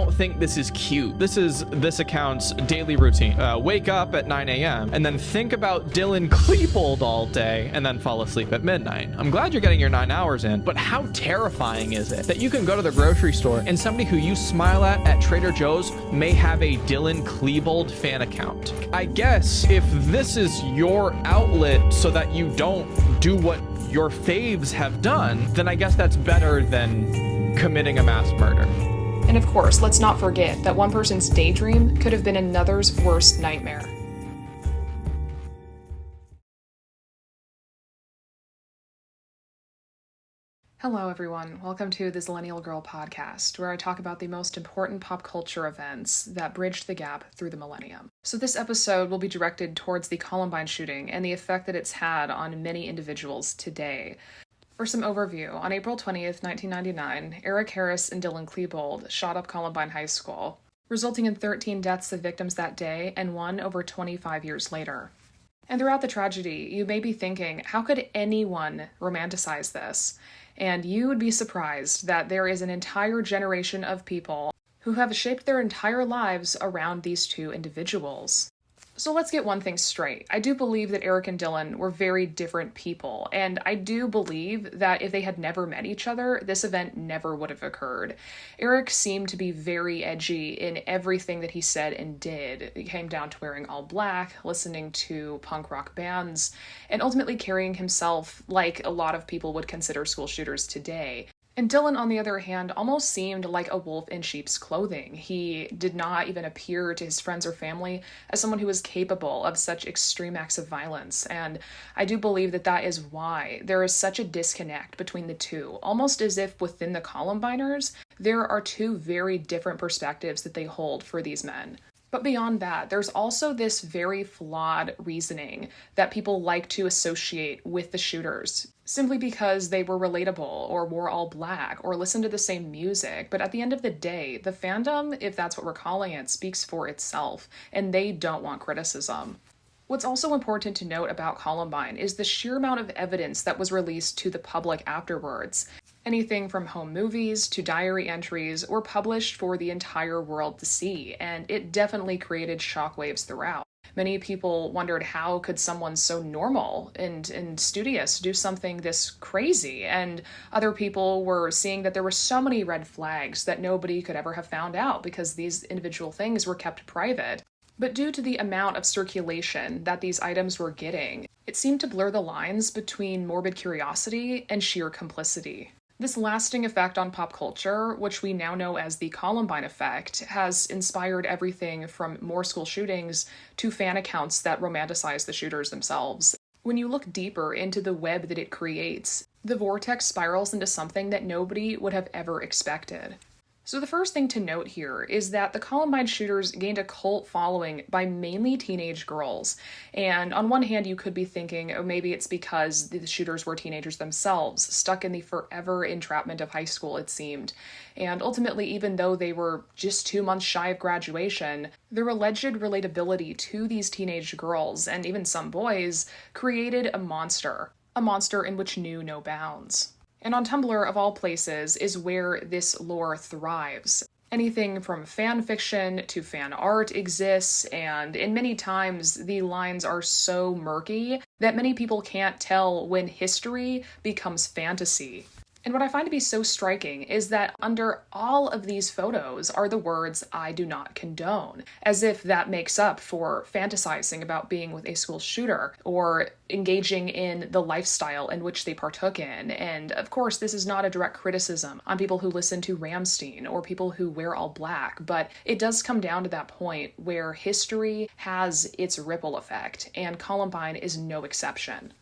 don't think this is cute. This is this account's daily routine. Wake up at 9 a.m. and then think about Dylan Klebold all day and then fall asleep at midnight. I'm glad you're getting your 9 hours in, but how terrifying is it that you can go to the grocery store and somebody who you smile at Trader Joe's may have a Dylan Klebold fan account? I guess if this is your outlet so that you don't do what your faves have done, then I guess that's better than committing a mass murder. And of course, let's not forget that one person's daydream could have been another's worst nightmare. Hello everyone, welcome to the Zillennial Girl podcast, where I talk about the most important pop culture events that bridged the gap through the millennium. So this episode will be directed towards the Columbine shooting and the effect that it's had on many individuals today. For some overview, on April 20th, 1999, Eric Harris and Dylan Klebold shot up Columbine High School, resulting in 13 deaths of victims that day and one over 25 years later. And throughout the tragedy, you may be thinking, how could anyone romanticize this? And you would be surprised that there is an entire generation of people who have shaped their entire lives around these two individuals. So let's get one thing straight. I do believe that Eric and Dylan were very different people, and I do believe that if they had never met each other, this event never would have occurred. Eric seemed to be very edgy in everything that he said and did. It came down to wearing all black, listening to punk rock bands, and ultimately carrying himself like a lot of people would consider school shooters today. And Dylan, on the other hand, almost seemed like a wolf in sheep's clothing. He did not even appear to his friends or family as someone who was capable of such extreme acts of violence. And I do believe that that is why there is such a disconnect between the two, almost as if within the Columbiners, there are two very different perspectives that they hold for these men. But beyond that, there's also this very flawed reasoning that people like to associate with the shooters, simply because they were relatable or wore all black or listened to the same music. But at the end of the day, the fandom, if that's what we're calling it, speaks for itself, and they don't want criticism. What's also important to note about Columbine is the sheer amount of evidence that was released to the public afterwards. Anything from home movies to diary entries were published for the entire world to see, and it definitely created shockwaves throughout. Many people wondered how could someone so normal and studious do something this crazy, and other people were seeing that there were so many red flags that nobody could ever have found out because these individual things were kept private. But due to the amount of circulation that these items were getting, it seemed to blur the lines between morbid curiosity and sheer complicity. This lasting effect on pop culture, which we now know as the Columbine effect, has inspired everything from more school shootings to fan accounts that romanticize the shooters themselves. When you look deeper into the web that it creates, the vortex spirals into something that nobody would have ever expected. So the first thing to note here is that the Columbine shooters gained a cult following by mainly teenage girls. And on one hand, you could be thinking, oh, maybe it's because the shooters were teenagers themselves, stuck in the forever entrapment of high school, it seemed. And ultimately, even though they were just 2 months shy of graduation, their alleged relatability to these teenage girls, and even some boys, created a monster in which knew no bounds. And on Tumblr, of all places, is where this lore thrives. Anything from fan fiction to fan art exists, and in many times the lines are so murky that many people can't tell when history becomes fantasy. And what I find to be so striking is that under all of these photos are the words, "I do not condone," as if that makes up for fantasizing about being with a school shooter or engaging in the lifestyle in which they partook in. And of course, this is not a direct criticism on people who listen to Rammstein or people who wear all black, but it does come down to that point where history has its ripple effect, and Columbine is no exception.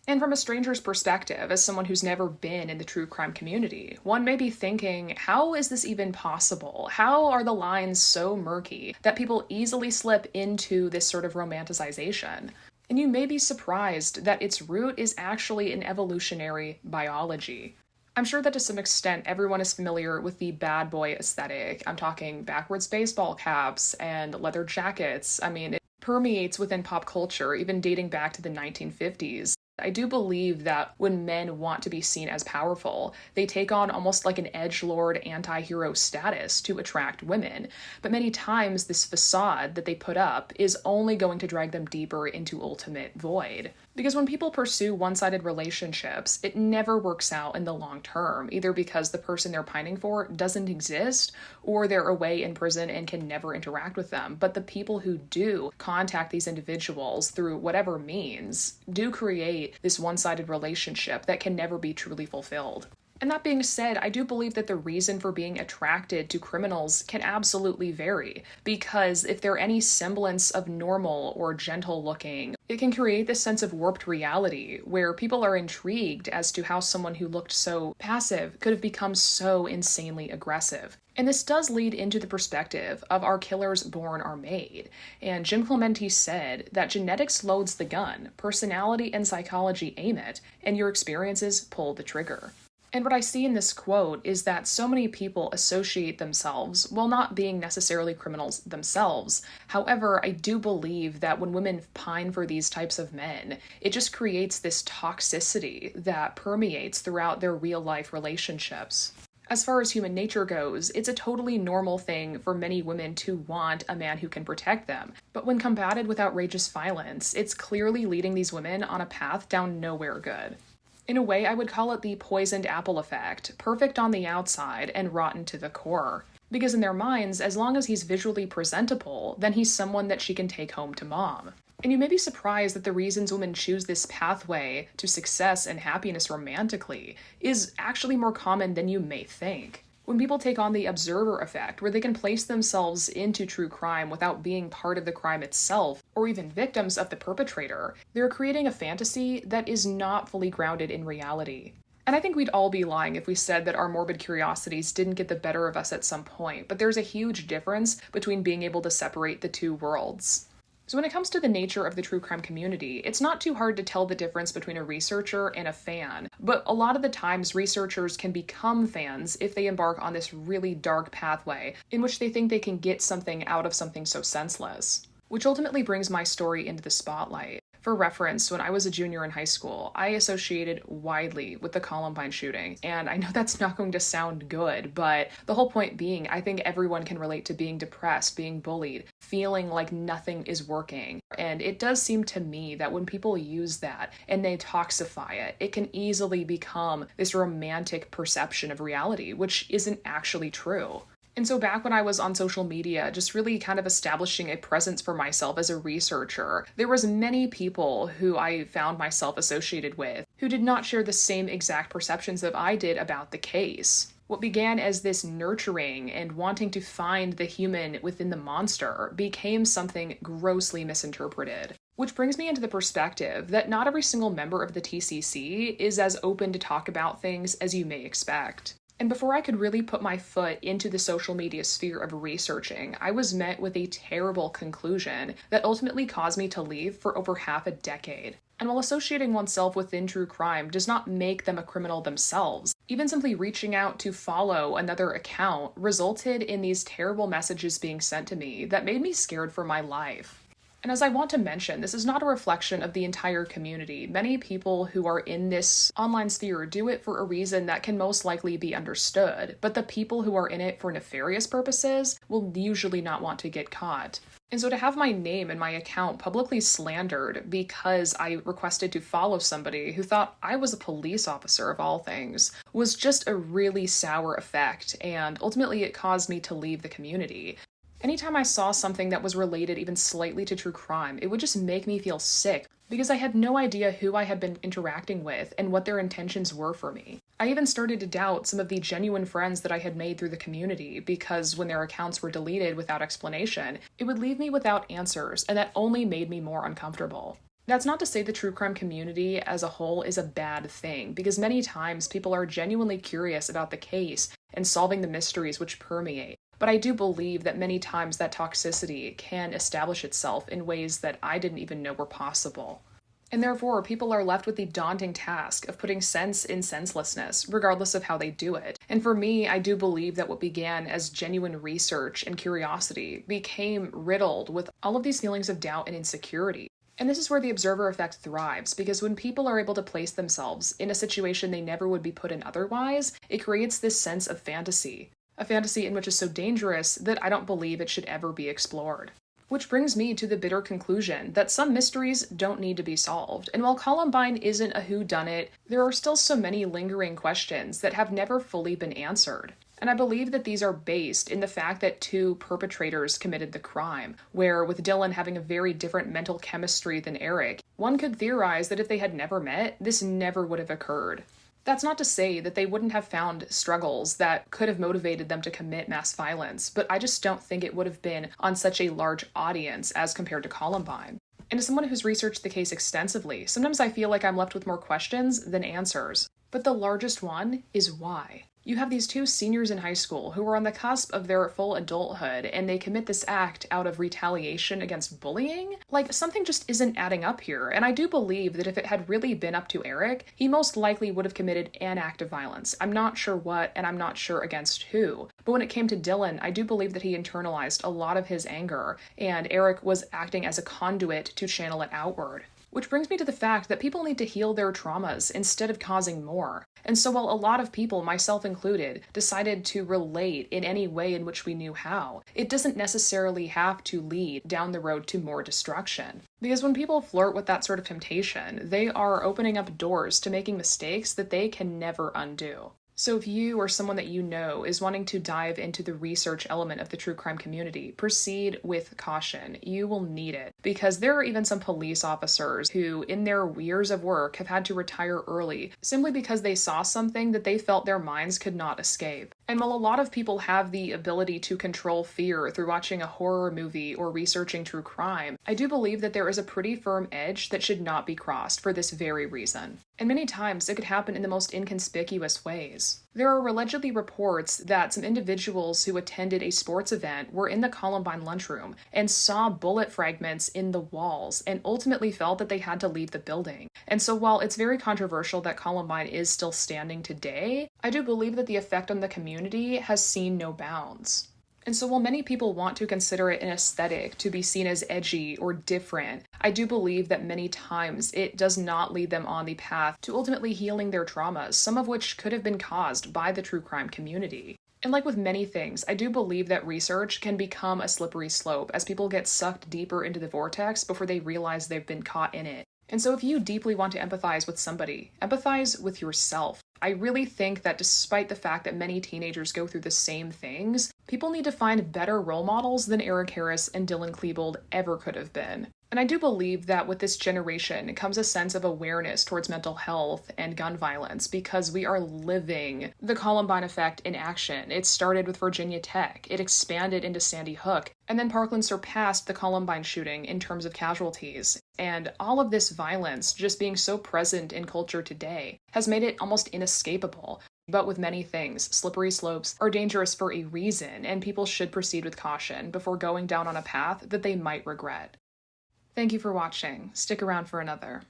And from a stranger's perspective, as someone who's never been in the true crime community, one may be thinking, how is this even possible? How are the lines so murky that people easily slip into this sort of romanticization? And you may be surprised that its root is actually in evolutionary biology. I'm sure that to some extent everyone is familiar with the bad boy aesthetic. I'm talking backwards baseball caps and leather jackets. I mean, it permeates within pop culture, even dating back to the 1950s. I do believe that when men want to be seen as powerful, they take on almost like an edgelord anti-hero status to attract women. But many times this facade that they put up is only going to drag them deeper into ultimate void. Because when people pursue one-sided relationships, it never works out in the long term, either because the person they're pining for doesn't exist, or they're away in prison and can never interact with them. But the people who do contact these individuals through whatever means do create this one-sided relationship that can never be truly fulfilled. And that being said, I do believe that the reason for being attracted to criminals can absolutely vary, because if they're any semblance of normal or gentle looking, it can create this sense of warped reality where people are intrigued as to how someone who looked so passive could have become so insanely aggressive. And this does lead into the perspective of our killers born are made. And Jim Clemente said that genetics loads the gun, personality and psychology aim it, and your experiences pull the trigger. And what I see in this quote is that so many people associate themselves while not being necessarily criminals themselves. However, I do believe that when women pine for these types of men, it just creates this toxicity that permeates throughout their real-life relationships. As far as human nature goes, it's a totally normal thing for many women to want a man who can protect them. But when combated with outrageous violence, it's clearly leading these women on a path down nowhere good. In a way, I would call it the poisoned apple effect, perfect on the outside and rotten to the core. Because in their minds, as long as he's visually presentable, then he's someone that she can take home to mom. And you may be surprised that the reasons women choose this pathway to success and happiness romantically is actually more common than you may think. When people take on the observer effect, where they can place themselves into true crime without being part of the crime itself, or even victims of the perpetrator, they're creating a fantasy that is not fully grounded in reality. And I think we'd all be lying if we said that our morbid curiosities didn't get the better of us at some point, but there's a huge difference between being able to separate the two worlds. So when it comes to the nature of the true crime community, it's not too hard to tell the difference between a researcher and a fan. But a lot of the times, researchers can become fans if they embark on this really dark pathway in which they think they can get something out of something so senseless. Which ultimately brings my story into the spotlight. For reference, when I was a junior in high school, I associated widely with the Columbine shooting. And I know that's not going to sound good, but the whole point being, I think everyone can relate to being depressed, being bullied, feeling like nothing is working. And it does seem to me that when people use that and they toxify it, it can easily become this romantic perception of reality, which isn't actually true. And so back when I was on social media, just really kind of establishing a presence for myself as a researcher, there was many people who I found myself associated with who did not share the same exact perceptions that I did about the case. What began as this nurturing and wanting to find the human within the monster became something grossly misinterpreted. Which brings me into the perspective that not every single member of the TCC is as open to talk about things as you may expect. And before I could really put my foot into the social media sphere of researching, I was met with a terrible conclusion that ultimately caused me to leave for over half a decade. And while associating oneself within true crime does not make them a criminal themselves, even simply reaching out to follow another account resulted in these terrible messages being sent to me that made me scared for my life. And as I want to mention, this is not a reflection of the entire community. Many people who are in this online sphere do it for a reason that can most likely be understood, but the people who are in it for nefarious purposes will usually not want to get caught. And so to have my name and my account publicly slandered because I requested to follow somebody who thought I was a police officer of all things was just a really sour effect, and ultimately it caused me to leave the community. Anytime I saw something that was related even slightly to true crime, it would just make me feel sick because I had no idea who I had been interacting with and what their intentions were for me. I even started to doubt some of the genuine friends that I had made through the community because when their accounts were deleted without explanation, it would leave me without answers, and that only made me more uncomfortable. That's not to say the true crime community as a whole is a bad thing, because many times people are genuinely curious about the case and solving the mysteries which permeate. But I do believe that many times that toxicity can establish itself in ways that I didn't even know were possible. And therefore, people are left with the daunting task of putting sense in senselessness, regardless of how they do it. And for me, I do believe that what began as genuine research and curiosity became riddled with all of these feelings of doubt and insecurity. And this is where the observer effect thrives, because when people are able to place themselves in a situation they never would be put in otherwise, it creates this sense of fantasy. A fantasy in which is so dangerous that I don't believe it should ever be explored. Which brings me to the bitter conclusion that some mysteries don't need to be solved, and while Columbine isn't a whodunit, there are still so many lingering questions that have never fully been answered. And I believe that these are based in the fact that two perpetrators committed the crime, where with Dylan having a very different mental chemistry than Eric, one could theorize that if they had never met, this never would have occurred. That's not to say that they wouldn't have found struggles that could have motivated them to commit mass violence, but I just don't think it would have been on such a large audience as compared to Columbine. And as someone who's researched the case extensively, sometimes I feel like I'm left with more questions than answers. But the largest one is why. You have these two seniors in high school who are on the cusp of their full adulthood, and they commit this act out of retaliation against bullying? Like, something just isn't adding up here, and I do believe that if it had really been up to Eric, he most likely would have committed an act of violence. I'm not sure what, and I'm not sure against who. But when it came to Dylan, I do believe that he internalized a lot of his anger, and Eric was acting as a conduit to channel it outward. Which brings me to the fact that people need to heal their traumas instead of causing more. And so while a lot of people, myself included, decided to relate in any way in which we knew how, it doesn't necessarily have to lead down the road to more destruction. Because when people flirt with that sort of temptation, they are opening up doors to making mistakes that they can never undo. So if you or someone that you know is wanting to dive into the research element of the true crime community, proceed with caution. You will need it. Because there are even some police officers who, in their years of work, have had to retire early simply because they saw something that they felt their minds could not escape. And while a lot of people have the ability to control fear through watching a horror movie or researching true crime, I do believe that there is a pretty firm edge that should not be crossed for this very reason. And many times it could happen in the most inconspicuous ways. There are allegedly reports that some individuals who attended a sports event were in the Columbine lunchroom and saw bullet fragments in the walls and ultimately felt that they had to leave the building. And so while it's very controversial that Columbine is still standing today, I do believe that the effect on the community has seen no bounds. And so while many people want to consider it an aesthetic to be seen as edgy or different, I do believe that many times it does not lead them on the path to ultimately healing their traumas, some of which could have been caused by the true crime community. And like with many things, I do believe that research can become a slippery slope as people get sucked deeper into the vortex before they realize they've been caught in it. And so if you deeply want to empathize with somebody, empathize with yourself. I really think that despite the fact that many teenagers go through the same things, people need to find better role models than Eric Harris and Dylan Klebold ever could have been. And I do believe that with this generation comes a sense of awareness towards mental health and gun violence because we are living the Columbine effect in action. It started with Virginia Tech, it expanded into Sandy Hook, and then Parkland surpassed the Columbine shooting in terms of casualties. And all of this violence just being so present in culture today has made it almost inescapable. But with many things, slippery slopes are dangerous for a reason, and people should proceed with caution before going down on a path that they might regret. Thank you for watching. Stick around for another.